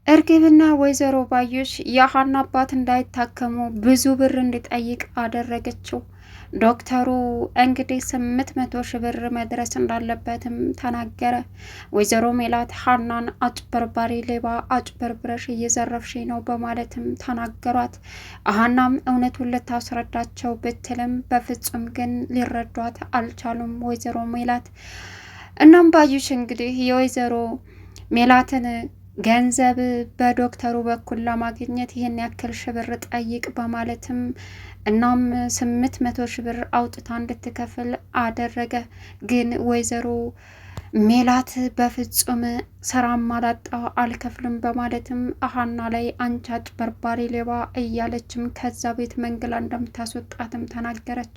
እርግብና ወይዘሮ ባዩሽ የሀና አባት እንዳይታከሙ ብዙ ብር እንዲጠይቅ አደረገችው። ዶክተሩ እንግዲህ 800,000 ብር መድረስ እንዳለበትም ተናገረ። ወይዘሮ ሜላት ሀናን አጭበርባሪ ሌባ፣ አጭበርብረሽ እየዘረፍሽ ነው በማለትም ተናገሯት። ሀናም እውነቱን ልታስረዳቸው ብትልም በፍጹም ግን ሊረዷት አልቻሉም ወይዘሮ ሜላት። እናም ባዩሽ እንግዲህ የወይዘሮ ሜላትን ገንዘብ በዶክተሩ በኩል ለማግኘት ይህን ያክል ሺህ ብር ጠይቅ በማለትም እናም 800,000 ብር አውጥታ እንድትከፍል አደረገ። ግን ወይዘሮ ሜላት በፍጹም ስራም አላጣው አልከፍልም በማለትም ሀና ላይ አንቺ አጭበርባሪ ሌባ እያለችም ከዛ ቤት መንግላ እንደምታስወጣትም ተናገረች።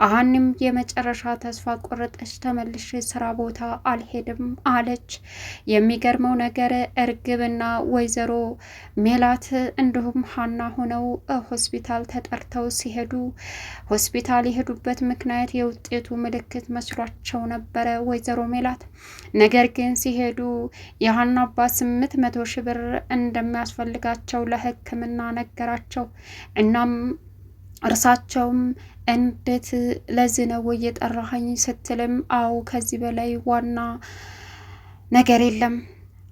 ሀኒም የመጨረሻ ተስፋ ቆረጠች። ተመልሼ ስራ ቦታ አልሄድም አለች። የሚገርመው ነገር እርግብና ወይዘሮ ሜላት እንዲሁም ሀና ሆነው ሆስፒታል ተጠርተው ሲሄዱ ሆስፒታል የሄዱበት ምክንያት የውጤቱ ምልክት መስሏቸው ነበረ ወይዘሮ ሜላት። ነገር ግን ሲሄዱ የሀና አባት 800,000 ብር እንደሚያስፈልጋቸው ለሕክምና ነገራቸው። እናም እርሳቸውም እንዴት ለዚህ ነው እየጠራኸኝ ስትልም አዎ ከዚህ በላይ ዋና ነገር የለም፣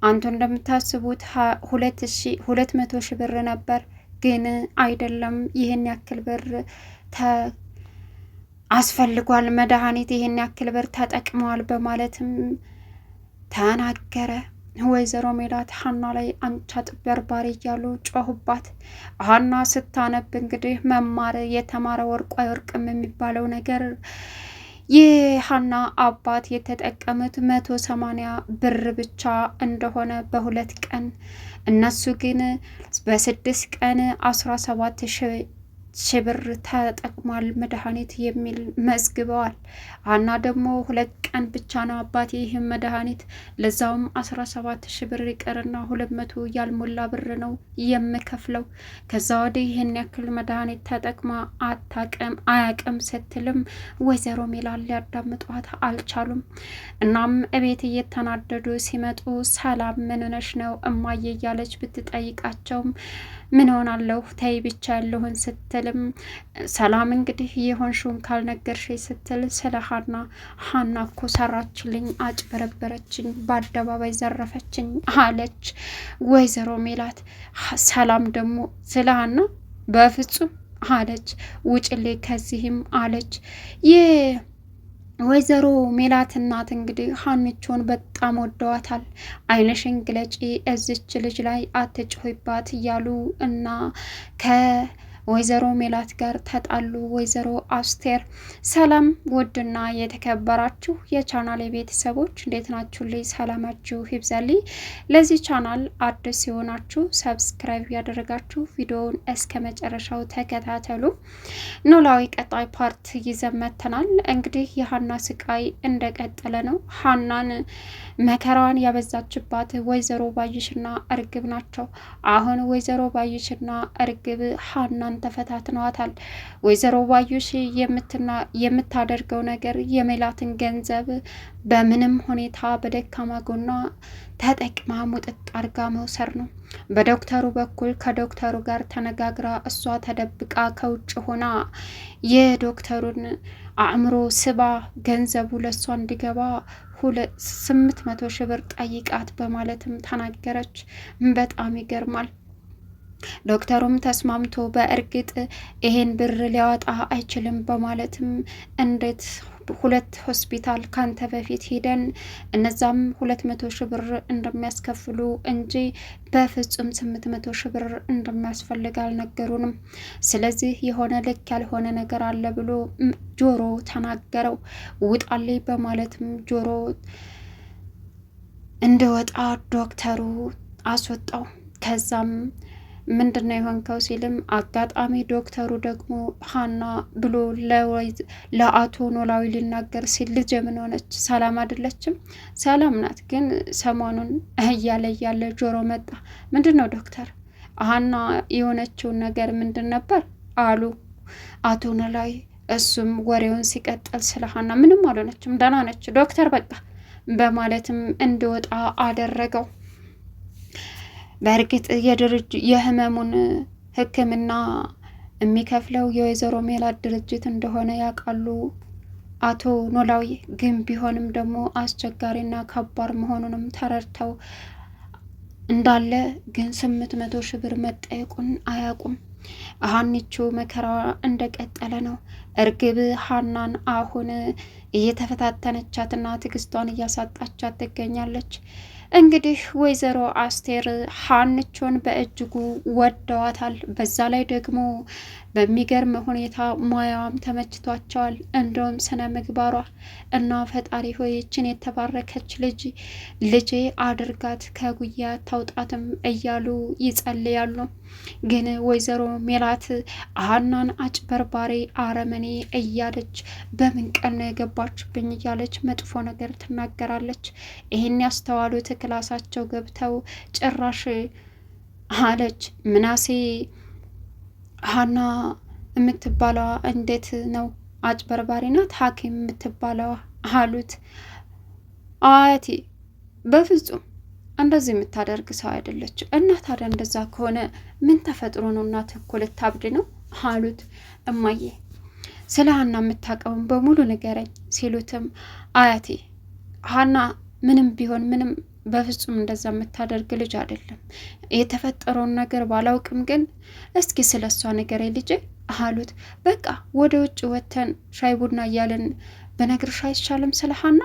አንቱ እንደምታስቡት 200,000 ብር ነበር፣ ግን አይደለም፣ ይህን ያክል ብር አስፈልጓል፣ መድኃኒት ይህን ያክል ብር ተጠቅመዋል በማለትም ተናገረ። ወይዘሮ ሜላት ሀና ላይ አንቺ አጭበርባሪ እያሉ ጮሁባት። ሀና ስታነብ እንግዲህ መማር የተማረ ወርቁ አይወርቅም የሚባለው ነገር የሀና አባት የተጠቀሙት 180 ብር ብቻ እንደሆነ በ2 ቀን እነሱ ግን በ6 ቀን 17,000 ብር ተጠቅሟል መድኃኒት የሚል መዝግበዋል። ሀና ደግሞ 2 ቀን ብቻ ነው አባቴ ይህም መድኃኒት ለዛውም 17,000 ብር ይቀርና 200 ያልሞላ ብር ነው የምከፍለው፣ ከዛ ወዲህ ይህን ያክል መድኃኒት ተጠቅማ አያቅም ስትልም ወይዘሮ ሜላት ሊያዳምጧት አልቻሉም። እናም እቤት እየተናደዱ ሲመጡ ሰላም ምን ሆነሽ ነው እማዬ እያለች ብትጠይቃቸውም ምን ሆናለሁ ተይ ብቻ ያለሁን ስትልም ሰላም እንግዲህ የሆንሽውን ካልነገርሽ ስትል ስለ ሀና እኮ ሰራችልኝ፣ አጭበረበረችኝ፣ በአደባባይ ዘረፈችኝ አለች ወይዘሮ ሜላት። ሰላም ደግሞ ስለ ሀና በፍጹም አለች፣ ውጭልኝ ከዚህም አለች። ወይዘሮ ሜላት እናት እንግዲህ ሀንቾን በጣም ወደዋታል። አይንሽን ግለጪ፣ እዚች ልጅ ላይ አትጮህባት እያሉ እና ከወይዘሮ ሜላት ጋር ተጣሉ። ወይዘሮ አስቴር ሰላም ውድና የተከበራችሁ የቻናል ቤተሰቦች እንዴት ናችሁ? ልይ ሰላማችሁ ይብዛልኝ። ለዚህ ቻናል አዲስ ሲሆናችሁ ሰብስክራይብ ያደረጋችሁ ቪዲዮውን እስከ መጨረሻው ተከታተሉ። ኖላዊ ቀጣይ ፓርት ይዘን መጥተናል። እንግዲህ የሀና ስቃይ እንደቀጠለ ነው። ሀናን መከራዋን ያበዛችባት ወይዘሮ ባዩሽና እርግብ ናቸው። አሁን ወይዘሮ ባዩሽና እርግብ ሀናን ተፈታትነዋታል። ወይዘሮ ባዩሽ የምታደርገው ነገር የሜላትን ገንዘብ በምንም ሁኔታ በደካማ ጎኗ ተጠቅማ ሙጥጥ አርጋ መውሰድ ነው። በዶክተሩ በኩል ከዶክተሩ ጋር ተነጋግራ እሷ ተደብቃ ከውጭ ሆና የዶክተሩን አእምሮ ስባ ገንዘቡ ለእሷ እንዲገባ 800,000 ብር ጠይቃት በማለትም ተናገረች። በጣም ይገርማል። ዶክተሩም ተስማምቶ በእርግጥ ይሄን ብር ሊያወጣ አይችልም በማለትም እንዴት 2 ሆስፒታል ካንተ በፊት ሄደን እነዛም 200,000 ብር እንደሚያስከፍሉ እንጂ በፍጹም 800,000 ብር እንደሚያስፈልግ አልነገሩንም። ስለዚህ የሆነ ልክ ያልሆነ ነገር አለ ብሎ ጆሮ ተናገረው። ውጣልኝ በማለትም ጆሮ እንደወጣ ዶክተሩ አስወጣው። ከዛም ምንድነው የሆንከው ሲልም አጋጣሚ ዶክተሩ ደግሞ ሀና ብሎ ለአቶ ኖላዊ ሊናገር ሲል ልጅ ምን ሆነች? ሰላም አይደለችም? ሰላም ናት፣ ግን ሰሞኑን እያለ ጆሮ መጣ። ምንድን ነው ዶክተር ሀና የሆነችውን ነገር ምንድን ነበር አሉ አቶ ኖላዊ። እሱም ወሬውን ሲቀጥል ስለ ሀና ምንም አልሆነችም፣ ደህና ነች ዶክተር በቃ በማለትም እንዲወጣ አደረገው። በእርግጥ የህመሙን ሕክምና የሚከፍለው የወይዘሮ ሜላት ድርጅት እንደሆነ ያውቃሉ አቶ ኖላዊ። ግን ቢሆንም ደግሞ አስቸጋሪና ከባድ መሆኑንም ተረድተው እንዳለ ግን 800 ሺህ ብር መጠየቁን አያውቁም። ሀኒቾ መከራዋ እንደቀጠለ ነው። እርግብ ሀናን አሁን እየተፈታተነቻትና ትዕግስቷን እያሳጣቻት ትገኛለች። እንግዲህ ወይዘሮ አስቴር ሀንቾን በእጅጉ ወደዋታል። በዛ ላይ ደግሞ በሚገርም ሁኔታ ሙያዋም ተመችቷቸዋል። እንደውም ስነ ምግባሯ እና ፈጣሪ ሆይ ይችን የተባረከች ልጄ አድርጋት ከጉያ ታውጣትም እያሉ ይጸልያሉ። ግን ወይዘሮ ሜላት ሀናን አጭበርባሪ አረመኔ እያለች በምን ቀን ነው የገባችብኝ እያለች መጥፎ ነገር ትናገራለች። ይህን ያስተዋሉት ክላሳቸው ገብተው ጭራሽ አለች ምናሴ ሀና የምትባለዋ እንዴት ነው አጭበርባሪ ናት ሐኪም የምትባለዋ አሉት። አያቴ በፍጹም እንደዚህ የምታደርግ ሰው አይደለች። እና ታዲያ እንደዛ ከሆነ ምን ተፈጥሮ ነው? እናት እኮ ልታብድ ነው አሉት። እማዬ ስለ ሀና የምታውቀውን በሙሉ ንገረኝ ሲሉትም አያቴ ሀና ምንም ቢሆን ምንም በፍጹም እንደዛ የምታደርግ ልጅ አይደለም። የተፈጠረውን ነገር ባላውቅም ግን እስኪ ስለ እሷ ንገረኝ ልጄ አሉት። በቃ ወደ ውጭ ወተን ሻይ ቡና እያለን በነግርሽ አይሻልም ስለ ሀና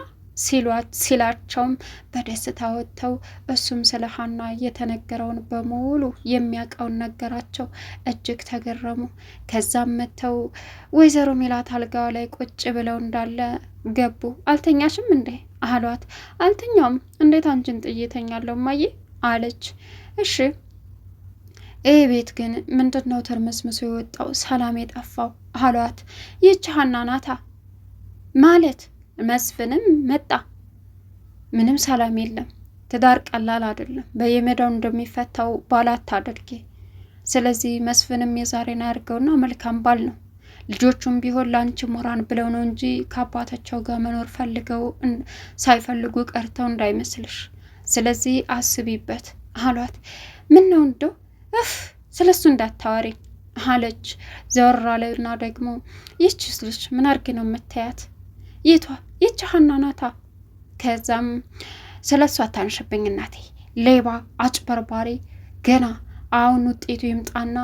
ሲላቸውም በደስታ ወጥተው እሱም ስለ ሀና የተነገረውን በሙሉ የሚያውቀውን ነገራቸው። እጅግ ተገረሙ። ከዛም መጥተው ወይዘሮ ሜላት አልጋዋ ላይ ቁጭ ብለው እንዳለ ገቡ። አልተኛሽም እንዴ አሏት። አልተኛውም። እንዴት አንቺን ጥዬ እተኛለሁ እማዬ አለች። እሺ ይህ ቤት ግን ምንድን ነው ተርመስምሶ የወጣው ሰላም የጠፋው አሏት። ይህች ሀና ናታ ማለት መስፍንም መጣ። ምንም ሰላም የለም። ትዳር ቀላል አይደለም። በየሜዳው እንደሚፈታው ባላት አድርጌ። ስለዚህ መስፍንም የዛሬን አያርገውና መልካም ባል ነው። ልጆቹም ቢሆን ለአንቺ ሞራን ብለው ነው እንጂ ከአባታቸው ጋር መኖር ፈልገው ሳይፈልጉ ቀርተው እንዳይመስልሽ። ስለዚህ አስቢበት አሏት። ምን ነው እንደው ስለሱ እንዳታዋሪ አለች። ዘወር አለና ደግሞ ይህችስ ልጅ ምን አርግ ነው የምታያት? ይቷ ይች ሀና ናታ። ከዛም ስለ እሷ አታንሽብኝ እናቴ፣ ሌባ አጭበርባሪ፣ ገና አሁን ውጤቱ ይምጣና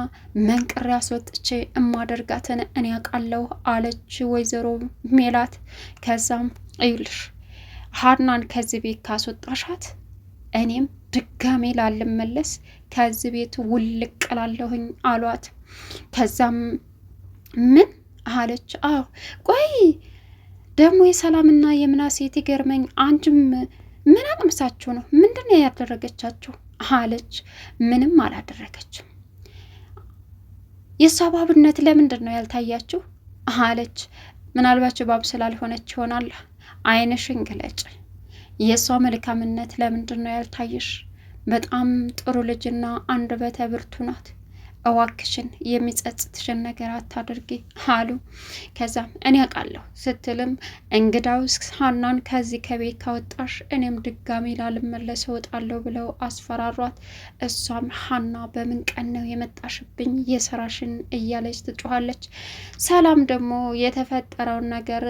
መንቅሬ አስወጥቼ እማደርጋትን እኔ ያውቃለሁ አለች ወይዘሮ ሜላት። ከዛም እዩልሽ ሀናን ከዚህ ቤት ካስወጣሻት እኔም ድጋሜ ላልመለስ ከዚህ ቤት ውልቅ እላለሁኝ አሏት። ከዛም ምን አለች? አዎ ቆይ ደግሞ የሰላምና የምናሴ ይገርመኝ። አንቺም ምን አቅምሳችሁ ነው? ምንድን ነው ያደረገቻችሁ አለች። ምንም አላደረገችም። የእሷ ባብነት ለምንድን ነው ያልታያችሁ አለች። ምናልባት ባብ ስላልሆነች ይሆናል። ዓይንሽን ግለጭ። የእሷ መልካምነት ለምንድን ነው ያልታየሽ? በጣም ጥሩ ልጅና አንደበተ ብርቱ ናት። እዋክሽን የሚጸጽትሽን ነገር አታድርጊ አሉ። ከዛም እኔ አውቃለሁ ስትልም እንግዳውስ ሀናን ከዚህ ከቤት ካወጣሽ እኔም ድጋሚ ላልመለስ እወጣለሁ ብለው አስፈራሯት። እሷም ሀና በምን ቀን ነው የመጣሽብኝ የስራሽን እያለች ትጮኻለች። ሰላም ደግሞ የተፈጠረውን ነገር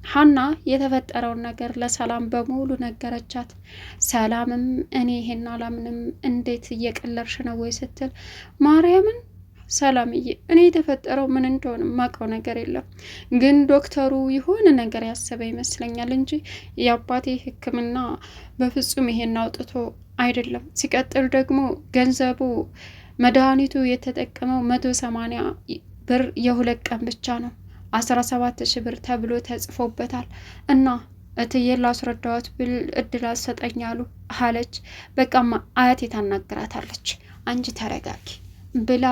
ሀና የተፈጠረውን ነገር ለሰላም በሙሉ ነገረቻት። ሰላምም እኔ ይሄን አላምንም፣ እንዴት እየቀለድሽ ነው ወይ ስትል ማርያምን ሰላምዬ እኔ የተፈጠረው ምን እንደሆነ የማውቀው ነገር የለም፣ ግን ዶክተሩ የሆነ ነገር ያሰበ ይመስለኛል እንጂ የአባቴ ሕክምና በፍጹም ይሄን አውጥቶ አይደለም። ሲቀጥል ደግሞ ገንዘቡ መድኃኒቱ የተጠቀመው 180 ብር የ2 ቀን ብቻ ነው። 17,000 ብር ተብሎ ተጽፎበታል። እና እትዬ ላስረዳዋት ብል እድል አልሰጠኛሉ አለች። በቃማ አያቴ ታናግራታለች፣ አንቺ ተረጋጊ ብላ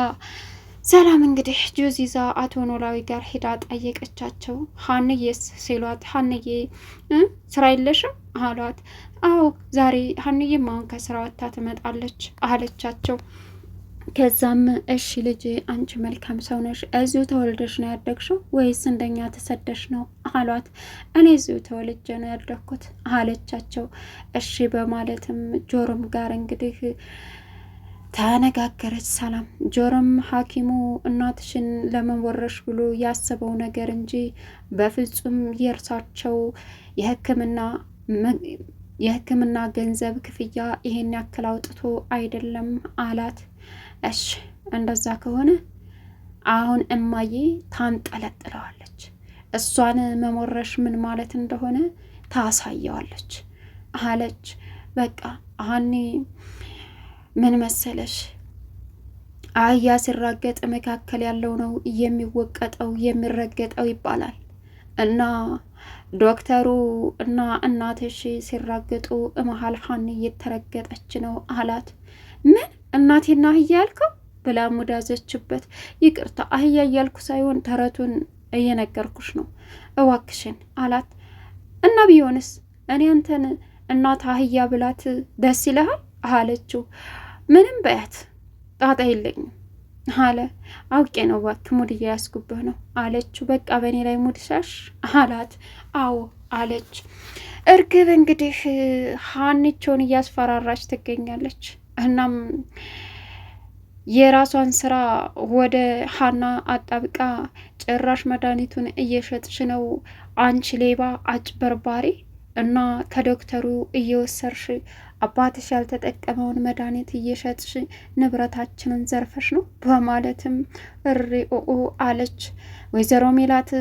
ሰላም እንግዲህ ጁዝ ይዛ አቶ ኖላዊ ጋር ሄዳ ጠየቀቻቸው። ሀንዬስ ሲሏት ሀንዬ ስራ የለሽም አሏት። አዎ ዛሬ ሀንዬም አሁን ከስራ ወጥታ ትመጣለች አለቻቸው። ከዛም እሺ ልጅ አንቺ መልካም ሰው ነሽ፣ እዚሁ ተወልደሽ ነው ያደግሽው ወይስ እንደኛ ተሰደሽ ነው አሏት። እኔ እዚሁ ተወልጄ ነው ያደግኩት አለቻቸው። እሺ በማለትም ጆሮም ጋር እንግዲህ ተነጋገረች ሰላም። ጆሮም ሐኪሙ እናትሽን ለመወረሽ ብሎ ያሰበው ነገር እንጂ በፍጹም የእርሳቸው የሕክምና ገንዘብ ክፍያ ይሄን ያክል አውጥቶ አይደለም አላት። እሺ እንደዛ ከሆነ አሁን እማዬ ታንጠለጥለዋለች። እሷን መሞረሽ ምን ማለት እንደሆነ ታሳየዋለች አለች። በቃ ሀኒ ምን መሰለሽ፣ አህያ ሲራገጥ መካከል ያለው ነው የሚወቀጠው የሚረገጠው ይባላል እና ዶክተሩ እና እናትሽ ሲራገጡ መሀል ሀኒ እየተረገጠች ነው አላት። ምን እናቴና አህያ ያልከው ብላ ሙዳዘችበት። ይቅርታ አህያ እያልኩ ሳይሆን ተረቱን እየነገርኩሽ ነው እዋክሽን አላት። እና ቢሆንስ እኔ አንተን እናት አህያ ብላት ደስ ይልሃል አለችው። ምንም በያት ጣጣ የለኝም አለ። አውቄ ነው እባክህ ሙድ እያያዝኩብህ ነው አለችው። በቃ በእኔ ላይ ሙድ ሻሽ አላት። አዎ አለች። እርግብ እንግዲህ ሀኒቾን እያስፈራራች ትገኛለች። እናም የራሷን ስራ ወደ ሀና አጣብቃ ጭራሽ መድኃኒቱን እየሸጥሽ ነው አንቺ ሌባ አጭበርባሪ፣ እና ከዶክተሩ እየወሰርሽ አባትሽ ያልተጠቀመውን መድኃኒት እየሸጥሽ ንብረታችንን ዘርፈሽ ነው በማለትም እሪኦኦ አለች። ወይዘሮ ሜላት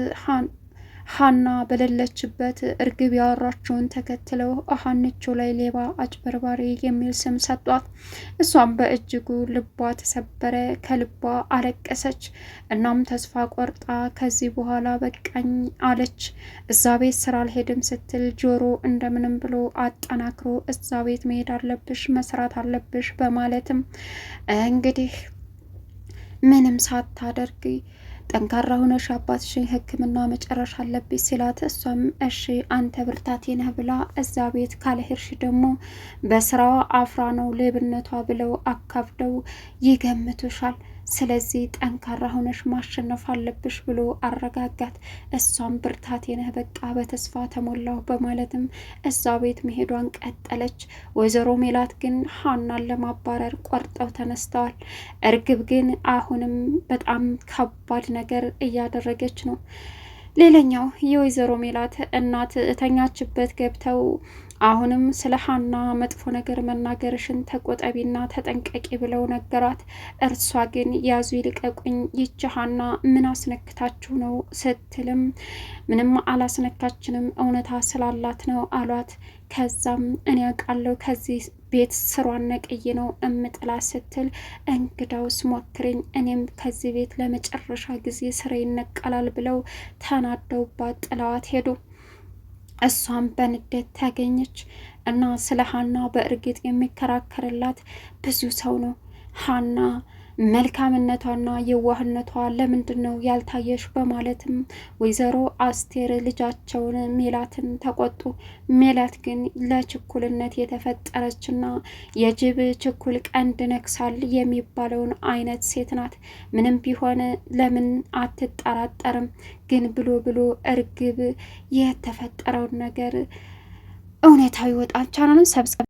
ሀና በሌለችበት እርግብ ያወራችውን ተከትለው ሀኒቾ ላይ ሌባ አጭበርባሪ የሚል ስም ሰጧት። እሷም በእጅጉ ልቧ ተሰበረ፣ ከልቧ አለቀሰች። እናም ተስፋ ቆርጣ ከዚህ በኋላ በቃኝ አለች። እዛ ቤት ስራ አልሄድም ስትል ጆሮ እንደምንም ብሎ አጠናክሮ እዛ ቤት መሄድ አለብሽ መስራት አለብሽ በማለትም እንግዲህ ምንም ሳታደርግ ጠንካራ ሆነሽ አባትሽን ሕክምና መጨረሻ አለብሽ ሲላት፣ እሷም እሺ አንተ ብርታቴ ነህ ብላ እዛ ቤት ካልሄድሽ ደግሞ በስራዋ አፍራ ነው ሌብነቷ ብለው አካብደው ይገምቱሻል። ስለዚህ ጠንካራ ሆነሽ ማሸነፍ አለብሽ ብሎ አረጋጋት። እሷም ብርታቴ ነህ በቃ በተስፋ ተሞላሁ በማለትም እዛ ቤት መሄዷን ቀጠለች። ወይዘሮ ሜላት ግን ሀናን ለማባረር ቆርጠው ተነስተዋል። እርግብ ግን አሁንም በጣም ከባድ ነገር እያደረገች ነው። ሌላኛው የወይዘሮ ሜላት እናት እተኛችበት ገብተው አሁንም ስለ ሀና መጥፎ ነገር መናገርሽን ተቆጠቢና ተጠንቀቂ ብለው ነገሯት። እርሷ ግን ያዙ ይልቀቁኝ፣ ይቺ ሀና ምን አስነክታችሁ ነው ስትልም ምንም አላስነካችንም እውነታ ስላላት ነው አሏት። ከዛም እኔ ያውቃለሁ ከዚህ ቤት ስሯን ነቅዬ ነው እምጥላት ስትል እንግዳውስ ሞክርኝ እኔም ከዚህ ቤት ለመጨረሻ ጊዜ ስራ ይነቀላል ብለው ተናደውባት ጥለዋት ሄዱ። እሷም በንዴት ታገኘች እና ስለ ሀና በእርግጥ የሚከራከርላት ብዙ ሰው ነው። ሀና መልካምነቷና የዋህነቷ ለምንድን ነው ያልታየሽ በማለትም ወይዘሮ አስቴር ልጃቸውን ሜላትን ተቆጡ። ሜላት ግን ለችኩልነት የተፈጠረችና የጅብ ችኩል ቀንድ ነክሳል የሚባለውን አይነት ሴት ናት። ምንም ቢሆን ለምን አትጠራጠርም? ግን ብሎ ብሎ እርግብ የተፈጠረውን ነገር እውነታው ይወጣል። ቻናሉን ሰብስክራይብ